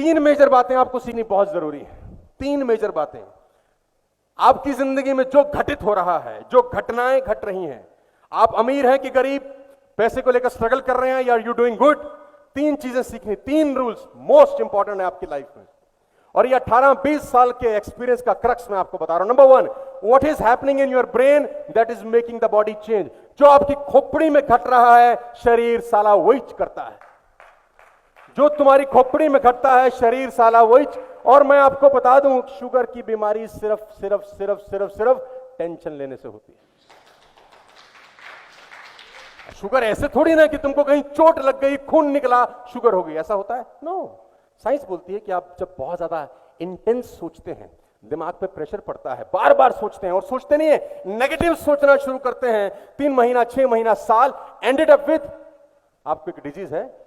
तीन मेजर बातें आपको सीखनी बहुत जरूरी है। तीन मेजर बातें आपकी जिंदगी में जो घटित हो रहा है, जो घटनाएं घट रही हैं, आप अमीर हैं कि गरीब, पैसे को लेकर स्ट्रगल कर रहे हैं या यू डूइंग गुड, तीन चीजें सीखनी, तीन रूल्स मोस्ट इंपॉर्टेंट है आपकी लाइफ में। और ये 18-20 साल के एक्सपीरियंस का क्रक्स मैं आपको बता रहा हूं। Number one, what is happening in your brain that is making the body change. जो आपकी खोपड़ी में घट रहा है, शरीर साला वही करता है। जो तुम्हारी खोपड़ी में घटता है, शरीर साला वही। और मैं आपको बता दूं, शुगर की बीमारी सिर्फ सिर्फ सिर्फ सिर्फ सिर्फ टेंशन लेने से होती है। शुगर ऐसे थोड़ी ना कि तुमको कहीं चोट लग गई, खून निकला, शुगर हो गई, ऐसा होता है? नो। साइंस बोलती है कि आप जब बहुत ज्यादा इंटेंस सोचते हैं, दिमाग पे प्रेशर पड़ता है, बार बार सोचते हैं और सोचते नहीं है, नेगेटिव सोचना शुरू करते हैं, 3 महीना 6 महीना साल, एंडेड अप विद आपको एक डिजीज है।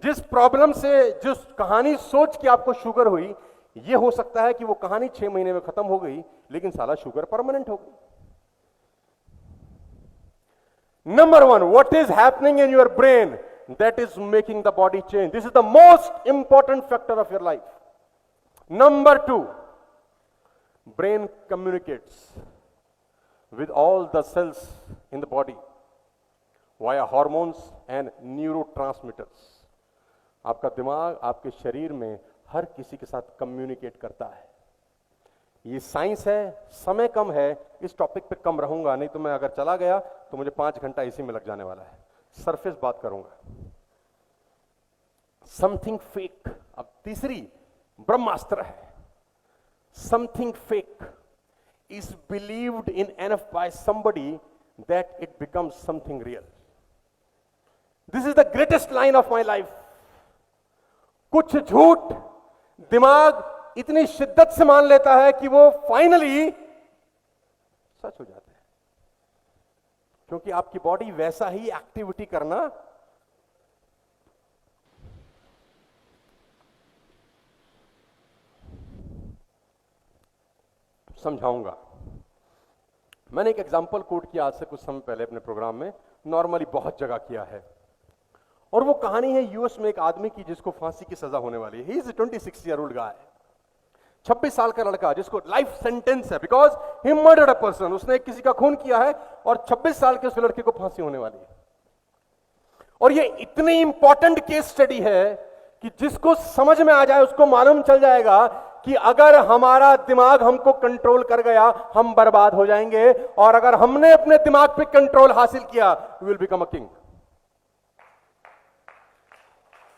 जिस प्रॉब्लम से, जिस कहानी सोच के आपको शुगर हुई, यह हो सकता है कि वो कहानी 6 महीने में खत्म हो गई, लेकिन साला शुगर परमानेंट हो गई। Number one, what is happening in your brain that is making the body change? This is the most important factor of your life. Number two, brain communicates with all the cells in the body via hormones and neurotransmitters. आपका दिमाग आपके शरीर में हर किसी के साथ communicate करता है। ये साइंस है। समय कम है, इस टॉपिक पे कम रहूंगा, नहीं तो मैं अगर चला गया तो मुझे 5 घंटा इसी में लग जाने वाला है। सरफेस बात करूंगा। समथिंग फेक, अब तीसरी ब्रह्मास्त्र है। Something fake is believed in enough by somebody that it becomes something real. This is the greatest line of my life. कुछ झूठ दिमाग इतनी शिद्दत से मान लेता है कि वो फाइनली सच हो जाता है, क्योंकि आपकी बॉडी वैसा ही एक्टिविटी करना समझाऊंगा। मैंने एक एग्जांपल कोट किया आज से कुछ समय पहले अपने प्रोग्राम में, नॉर्मली बहुत जगह किया है, और वो कहानी है यूएस में एक आदमी की जिसको फांसी की सजा होने वाली है। He is 26 year old guy, 26 साल का लड़का जिसको लाइफ सेंटेंस है because he murdered a person. उसने किसी का खून किया है और 26 साल के उस लड़के को फांसी होने वाली है। और ये इतनी इंपॉर्टेंट केस स्टडी है कि जिसको समझ में आ जाए उसको मालूम चल जाएगा कि अगर हमारा दिमाग हमको कंट्रोल कर गया, हम बर्बाद हो जाएंगे, और अगर हमने अपने दिमाग पे कंट्रोल हासिल किया, we will become a king.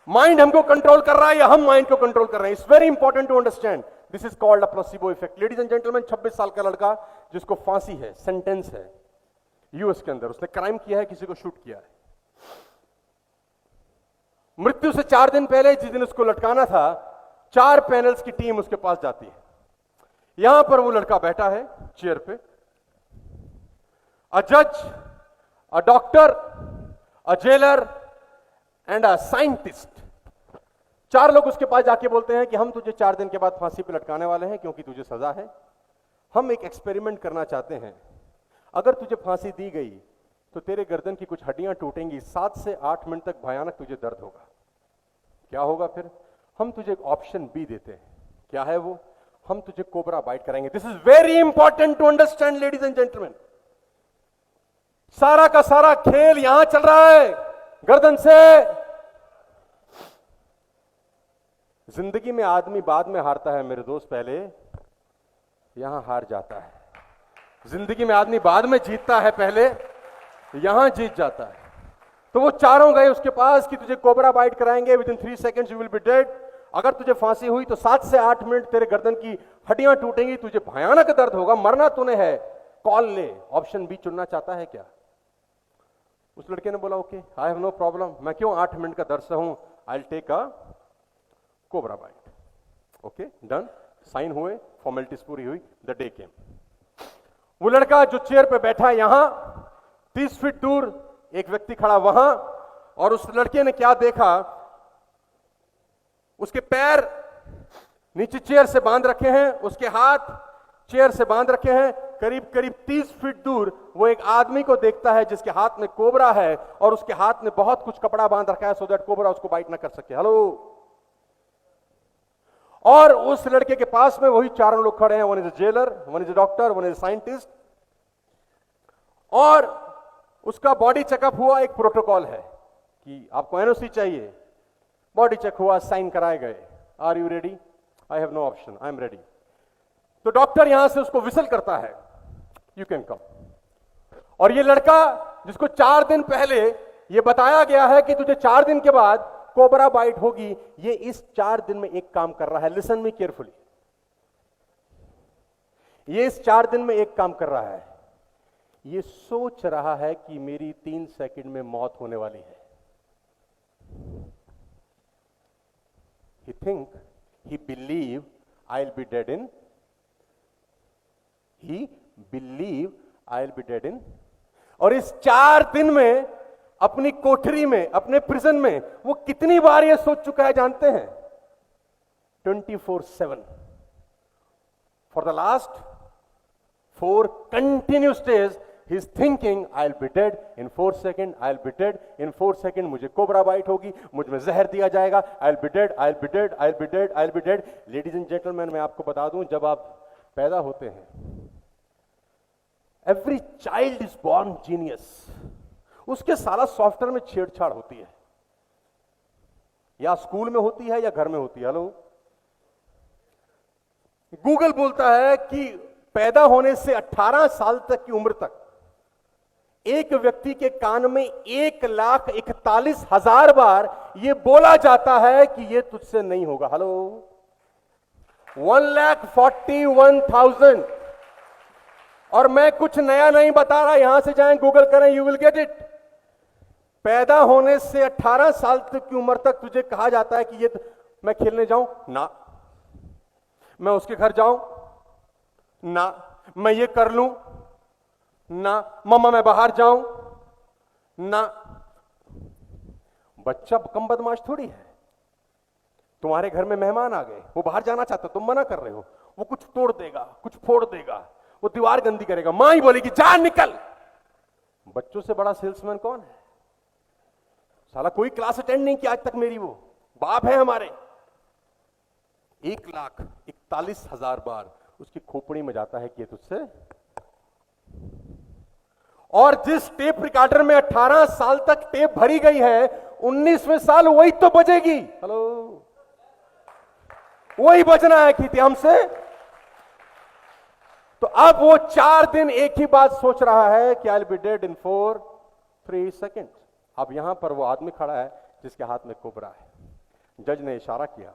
Mind हमको कंट्रोल कर रहा है या हम माइंड को कंट्रोल कर रहे हैं, it's very important to understand. This is called a placebo effect. Ladies and gentleman, 26 साल का लड़का जिसको फांसी है, सेंटेंस है यूएस के अंदर, उसने क्राइम किया है, किसी को शूट किया है। मृत्यु से 4 दिन पहले, जिस दिन उसको लटकाना था, 4 पैनल्स की टीम उसके पास जाती है। यहां पर वो लड़का बैठा है चेयर पे, अ जज, a doctor, a jailer and a scientist. 4 लोग उसके पास जाके बोलते हैं कि हम तुझे 4 दिन के बाद फांसी पे लटकाने वाले हैं क्योंकि तुझे सजा है। हम एक एक्सपेरिमेंट करना चाहते हैं, अगर तुझे फांसी दी गई तो तेरे गर्दन की कुछ हड्डियां टूटेंगी, 7 से 8 मिनट तक भयानक तुझे दर्द होगा। क्या होगा फिर? हम तुझे एक ऑप्शन बी देते हैं। क्या है वो? हम तुझे कोबरा बाइट कराएंगे। This is very important to understand ladies and gentleman. सारा का सारा खेल यहां चल रहा है, गर्दन से। जिंदगी में आदमी बाद में हारता है मेरे दोस्त, पहले यहां हार जाता है। जिंदगी में आदमी बाद में जीतता है, पहले यहां जीत जाता है। तो वो चारों गए उसके पास कि तुझे कोबरा बाइट कराएंगे, with in 3 seconds you will be dead. अगर तुझे फांसी हुई तो 7 से 8 मिनट तेरे गर्दन की हड्डियां टूटेंगी, तुझे भयानक दर्द होगा, मरना तूने है, कॉल ले। ऑप्शन बी चुनना चाहता है क्या? उस लड़के ने बोला okay, I have no problem, मैं क्यों 8 मिनट का दर्द सहूं, I will take a cobra bite. Okay, done, sign हुए, फॉर्मेलिटीज पूरी हुई, द डे केम। वो लड़का जो चेयर पे बैठा यहां, 30 फीट दूर एक व्यक्ति खड़ा वहां, और उस लड़के ने क्या देखा, उसके पैर नीचे चेयर से बांध रखे हैं, उसके हाथ चेयर से बांध रखे हैं, करीब करीब 30 फीट दूर वो एक आदमी को देखता है जिसके हाथ में कोबरा है और उसके हाथ में बहुत कुछ कपड़ा बांध रखा है सो दैट कोबरा उसको बाइट ना कर सके। हेलो। और उस लड़के के पास में वही चारों लोग खड़े हैं, one is a jailer, one is a doctor, one is a scientist. और उसका बॉडी चेकअप हुआ, एक प्रोटोकॉल है कि आपको एनओसी चाहिए, बॉडी चेक हुआ, साइन कराए गए। Are you ready? I have no option, I am ready. तो डॉक्टर यहां से उसको विसल करता है, यू कैन कम। और ये लड़का जिसको 4 दिन पहले ये बताया गया है कि तुझे 4 दिन के बाद कोबरा बाइट होगी, ये इस 4 दिन में एक काम कर रहा है। Listen me carefully. ये इस 4 दिन में एक काम कर रहा है, ये सोच रहा है कि मेरी 3 सेकंड में मौत होने वाली है। He think, he believe I'll be dead in, he believe I'll be dead in। और इस 4 दिन में अपनी कोठरी में, अपने प्रिजन में वो कितनी बार ये सोच चुका है जानते हैं? 24/7 for the last 4 continuous days He's thinking, I'll be dead in 4 seconds, I'll be dead in 4 seconds, मुझे कोबरा बाइट होगी, मुझ में जहर दिया जाएगा, I'll be dead, I'll be dead, I'll be dead, I'll be dead। Ladies and gentlemen, मैं आपको बता दूं, जब आप पैदा होते हैं, every child is born genius। उसके सारा सॉफ्टवेयर में छेड़छाड़ होती है, या स्कूल में होती है या घर में होती है। हेलो। गूगल बोलता है कि पैदा होने से 18 साल तक की उम्र तक एक व्यक्ति के कान में 1,41,000 बार यह बोला जाता है कि यह तुझसे नहीं होगा। हेलो। 1,41,000। और मैं कुछ नया नहीं बता रहा, यहां से जाएं गूगल करें, यू विल गेट इट। पैदा होने से 18 साल तक की उम्र तक तुझे कहा जाता है कि मैं खेलने जाऊं ना, मैं उसके घर जाऊं ना, मैं ये कर लूं ना, मम्मा मैं बाहर जाऊं ना। बच्चा कम बदमाश थोड़ी है। तुम्हारे घर में मेहमान आ गए, वो बाहर जाना चाहता, तुम मना कर रहे हो, वो कुछ तोड़ देगा, कुछ फोड़ देगा, वो दीवार गंदी करेगा, मां ही बोलेगी जा निकल। बच्चों से बड़ा सेल्समैन कौन है? साला कोई क्लास अटेंड नहीं किया आज तक मेरी, वो बाप है हमारे। 1,41,000 बार उसकी खोपड़ी में जाता है कि ये तुझसे। और जिस टेप रिकॉर्डर में 18 साल तक टेप भरी गई है, 19वें साल वही तो बजेगी। हेलो। वही बजना है कि हमसे। तो अब वो 4 दिन एक ही बात सोच रहा है कि I will be dead in 4-3 second. अब यहां पर वो आदमी खड़ा है जिसके हाथ में कोबरा है। जज ने इशारा किया,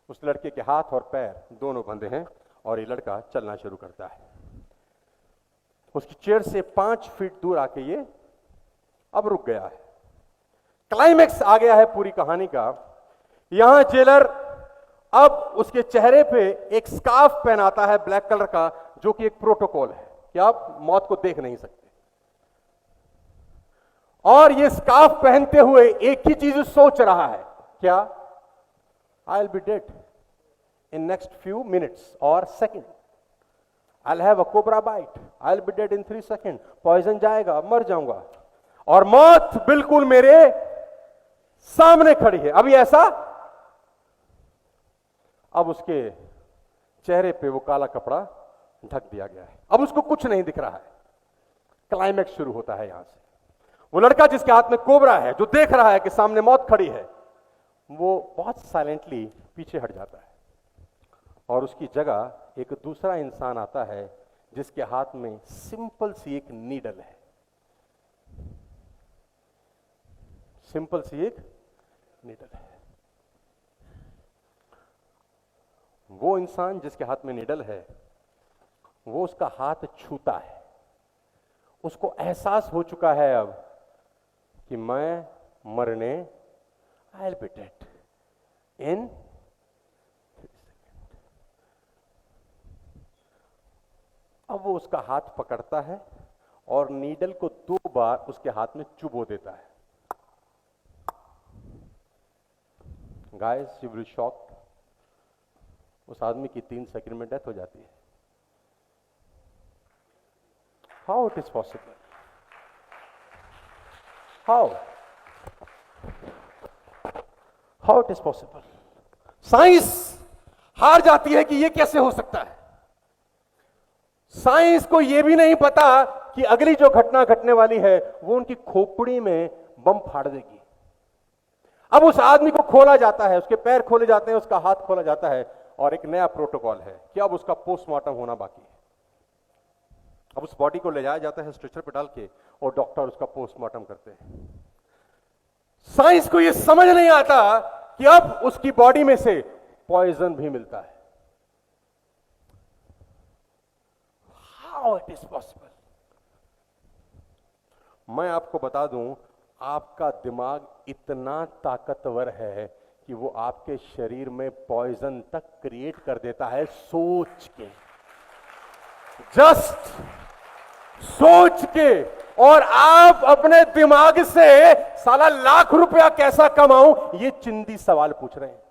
उस लड़के के हाथ और पैर दोनों बंधे हैं और ये लड़का चलना शुरू करता है। उसकी चेयर से 5 फीट दूर आके ये अब रुक गया है। क्लाइमेक्स आ गया है पूरी कहानी का। यहां जेलर अब उसके चेहरे पे एक स्कार्फ पहनाता है ब्लैक कलर का, जो कि एक प्रोटोकॉल है कि आप मौत को देख नहीं सकते। और ये स्कार्फ पहनते हुए एक ही चीज सोच रहा है, क्या? I'll be dead in next few minutes or second. I'll have a cobra bite. I'll be dead in 3 seconds. Poison जाएगा, मर जाऊंगा। और मौत बिल्कुल मेरे सामने खड़ी है। अभी ऐसा, अब उसके चेहरे पे वो काला कपड़ा ढक दिया गया है, अब उसको कुछ नहीं दिख रहा है। क्लाइमैक्स शुरू होता है यहां से। वो लड़का जिसके हाथ में कोबरा है, जो देख रहा है कि सामने मौत खड़ी है, वो बहुत साइलेंटली पीछे हट जाता है और उसकी जगह एक दूसरा इंसान आता है जिसके हाथ में सिंपल सी एक नीडल है। सिंपल सी एक नीडल है। वो इंसान जिसके हाथ में नीडल है, वो उसका हाथ छूता है। उसको एहसास हो चुका है अब कि मैं मरने, I'll be dead in 3 seconds। अब वो उसका हाथ पकड़ता है और नीडल को 2 बार उसके हाथ में चुभो देता है। Guys, you will shocked. उस आदमी की 3 सेकंड में डेथ हो जाती है। How it is possible? How it is possible? Science हार जाती है कि यह कैसे हो सकता है। साइंस को यह भी नहीं पता कि अगली जो घटना घटने वाली है वो उनकी खोपड़ी में बम फाड़ देगी। अब उस आदमी को खोला जाता है, उसके पैर खोले जाते हैं, उसका हाथ खोला जाता है, और एक नया प्रोटोकॉल है कि अब उसका पोस्टमार्टम होना बाकी है। अब उस बॉडी को ले जाया जाता है स्ट्रेचर पे डाल के, और डॉक्टर उसका पोस्टमार्टम करते हैं। साइंस को यह समझ नहीं आता कि अब उसकी बॉडी में से पॉइजन भी मिलता है। How it is possible? मैं आपको बता दूं, आपका दिमाग इतना ताकतवर है कि वो आपके शरीर में पॉइजन तक क्रिएट कर देता है सोच के, जस्ट सोच के। और आप अपने दिमाग से साला लाख रुपया कैसा कमाऊं, ये चिंदी सवाल पूछ रहे हैं।